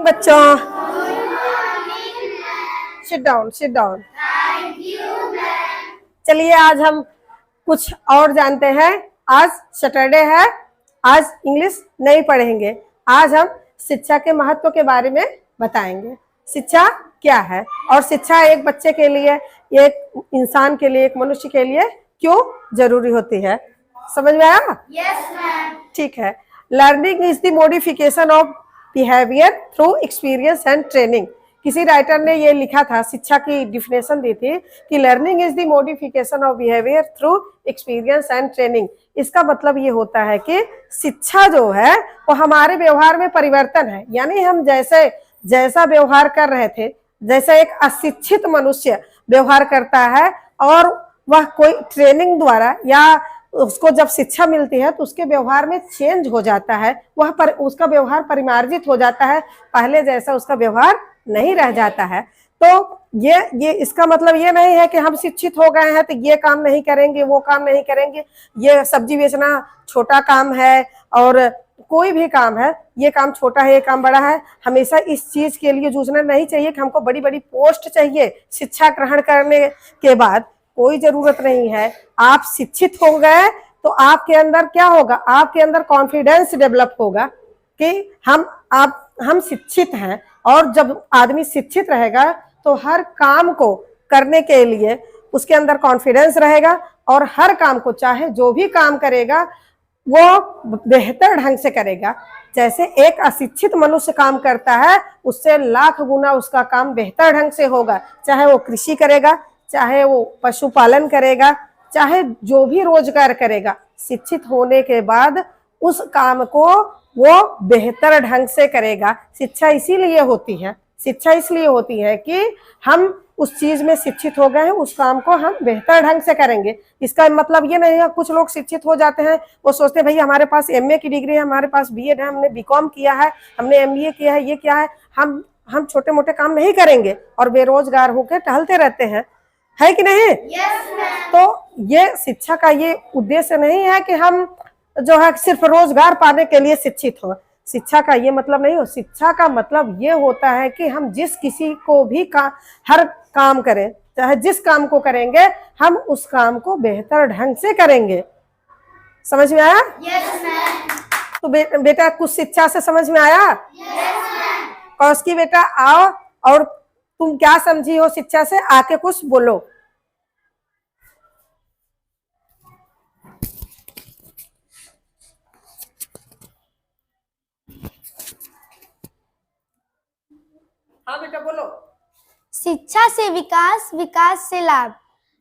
बच्चों, sit down sit down. चलिए आज हम कुछ और जानते हैं। आज सैटरडे है, आज इंग्लिश नहीं पढ़ेंगे। आज हम शिक्षा के महत्व के बारे में बताएंगे। शिक्षा क्या है और शिक्षा एक बच्चे के लिए, एक इंसान के लिए, एक मनुष्य के लिए क्यों जरूरी होती है। समझ में आया? Yes ma'am. ठीक है। Learning is the modification of behaviour through experience and training. किसी राइटर ने ये लिखा था, शिक्षा की डिफिनेशन दी थी कि learning is the modification of behaviour through experience and training. इसका मतलब ये होता है कि शिक्षा जो है वो हमारे व्यवहार में परिवर्तन है। यानी हम जैसा व्यवहार कर रहे थे, जैसे एक अशिक्षित मनुष्य व्यवहार करता है और वह कोई ट्रेनिंग द्वारा या उसको जब शिक्षा मिलती है तो उसके व्यवहार में चेंज हो जाता है, उसका व्यवहार परिमार्जित हो जाता है, पहले जैसा उसका व्यवहार नहीं रह जाता है। तो ये इसका मतलब ये नहीं है कि हम शिक्षित हो गए हैं तो ये काम नहीं करेंगे, वो काम नहीं करेंगे। ये सब्जी बेचना छोटा काम है और कोई भी काम है, ये काम छोटा है, ये काम बड़ा है। हमेशा इस चीज के लिए जूझना नहीं चाहिए कि हमको बड़ी बड़ी पोस्ट चाहिए शिक्षा ग्रहण करने के बाद। कोई जरूरत नहीं है। आप शिक्षित हो गए तो आपके अंदर क्या होगा, आपके अंदर कॉन्फिडेंस डेवलप होगा कि हम शिक्षित हैं। और जब आदमी शिक्षित रहेगा तो हर काम को करने के लिए उसके अंदर कॉन्फिडेंस रहेगा और हर काम को, चाहे जो भी काम करेगा, वो बेहतर ढंग से करेगा। जैसे एक अशिक्षित मनुष्य काम करता है, उससे लाख गुना उसका काम बेहतर ढंग से होगा। चाहे वो कृषि करेगा, चाहे वो पशुपालन करेगा, चाहे जो भी रोजगार करेगा, शिक्षित होने के बाद उस काम को वो बेहतर ढंग से करेगा। शिक्षा इसलिए होती है कि हम उस चीज में शिक्षित हो गए हैं, उस काम को हम बेहतर ढंग से करेंगे। इसका मतलब ये नहीं है कुछ लोग शिक्षित हो जाते हैं, वो सोचते हैं भैया हमारे पास एमए की डिग्री है, हमारे पास बीएड है, हमने बीकॉम किया है, हमने एमबीए किया है, ये क्या है, हम छोटे मोटे काम नहीं करेंगे और बेरोजगार होकर टहलते रहते हैं, है कि नहीं? yes, तो ये शिक्षा का ये उद्देश्य नहीं है कि हम जो है सिर्फ रोजगार पाने के लिए शिक्षित हो। शिक्षा का ये मतलब नहीं हो। शिक्षा का मतलब ये होता है कि हम जिस किसी को भी हर काम करें, चाहे जिस काम को करेंगे, हम उस काम को बेहतर ढंग से करेंगे। समझ में आया? yes, तो बेटा कुछ शिक्षा से समझ में आया? yes, कौशकी बेटा आओ, और तुम क्या समझी हो शिक्षा से, आके कुछ बोलो। हाँ बेटा बोलो। शिक्षा से विकास, विकास से लाभ।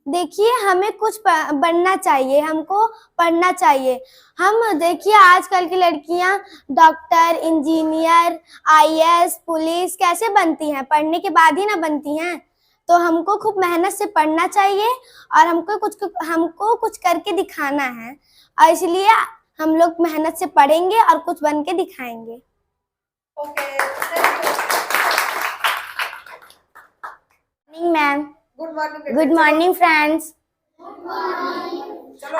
देखिए हमें कुछ बनना चाहिए, हमको पढ़ना चाहिए। हम देखिए आजकल की लड़कियां डॉक्टर, इंजीनियर, आईएएस, पुलिस कैसे बनती हैं, पढ़ने के बाद ही ना बनती हैं। तो हमको खूब मेहनत से पढ़ना चाहिए और हमको कुछ करके दिखाना है, और इसलिए हम लोग मेहनत से पढ़ेंगे और कुछ बन के दिखाएंगे। Ma'am good morning friends.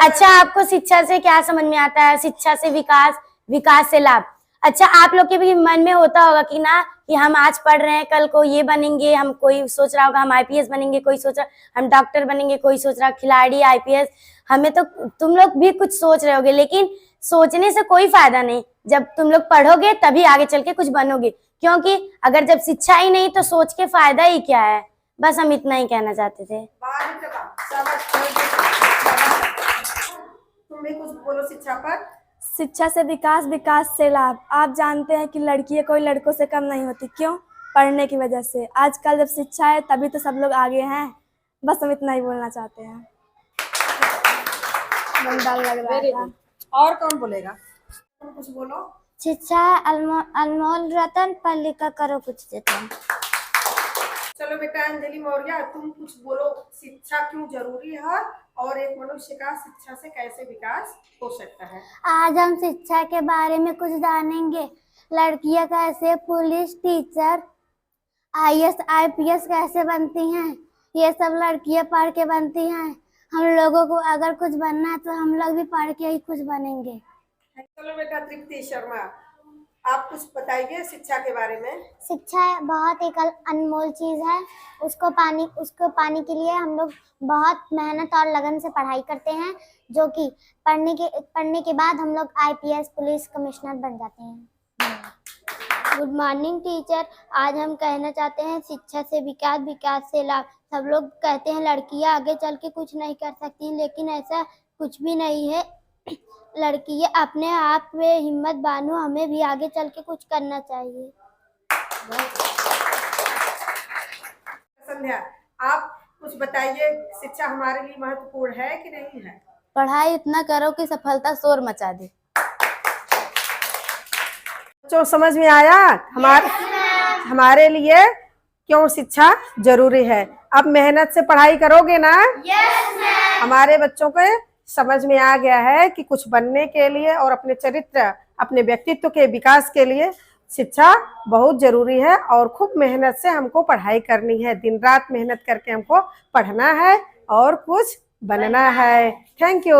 अच्छा, आपको शिक्षा से क्या समझ में आता है? शिक्षा से विकास, विकास से लाभ। अच्छा, आप लोग के भी मन में होता होगा कि ना कि हम आज पढ़ रहे हैं, कल को ये बनेंगे। हम कोई सोच रहा होगा हम आईपीएस बनेंगे, कोई सोच रहा हम डॉक्टर बनेंगे, कोई सोच रहा खिलाड़ी, आईपीएस। हमें तो तुम लोग भी कुछ सोच रहे होगे, लेकिन सोचने से कोई फायदा नहीं। जब तुम लोग पढ़ोगे तभी आगे चल के कुछ बनोगे, क्योंकि अगर जब शिक्षा ही नहीं तो सोच के फायदा ही क्या है। बस हम इतना ही कहना चाहते थे। तुम भी कुछ बोलो शिक्षा पर। शिक्षा से विकास, विकास से लाभ। आप जानते हैं कि लड़कियां कोई लड़कों से कम नहीं होती। क्यों? पढ़ने की वजह से। आजकल जब शिक्षा है तभी तो सब लोग आगे हैं। बस हम इतना ही बोलना चाहते हैं। लग रहा था। और कौन बोलेगा? तुम कुछ बोलो। शिक्षा अनमोल रतन, पढ़ लिखा करो कुछ जतन। चलो बेटा अंजलि मौर्य, तुम कुछ बोलो। शिक्षा क्यों जरूरी है और एक मनुष्य का शिक्षा से कैसे विकास हो सकता है? आज हम शिक्षा के बारे में कुछ जानेंगे। लड़कियां कैसे पुलिस, टीचर, आईएएस, आईपीएस कैसे बनती हैं, ये सब लड़कियां पढ़ के बनती हैं। हम लोगों को अगर कुछ बनना है तो हम लोग भी पढ़ के ही कुछ बनेंगे। चलो बेटा तृप्ति शर्मा। आप कुछ बताइए शिक्षा के बारे में। शिक्षा बहुत एक अनमोल चीज है। उसको पाने के लिए हम लोग बहुत मेहनत और लगन से पढ़ाई करते हैं, जो कि पढ़ने के बाद हम लोग आईपीएस पुलिस कमिश्नर बन जाते हैं। Good morning teacher. आज हम कहना चाहते हैं शिक्षा से विकास, विकास से लाभ। सब लोग कहते हैं लड़कियां आगे चल के कुछ नहीं कर सकती, लेकिन ऐसा कुछ भी नहीं है। लड़कियां अपने आप में हिम्मत बानो, हमें भी आगे चल के कुछ करना चाहिए। संध्या, आप कुछ बताइए, शिक्षा हमारे लिए महत्वपूर्ण है कि नहीं है? पढ़ाई इतना करो कि सफलता शोर मचा दे। बच्चों समझ में आया हमारे लिए क्यों शिक्षा जरूरी है? अब मेहनत से पढ़ाई करोगे ना? हमारे बच्चों को समझ में आ गया है कि कुछ बनने के लिए और अपने चरित्र, अपने व्यक्तित्व के विकास के लिए शिक्षा बहुत जरूरी है और खूब मेहनत से हमको पढ़ाई करनी है। दिन रात मेहनत करके हमको पढ़ना है और कुछ बनना है। Thank you.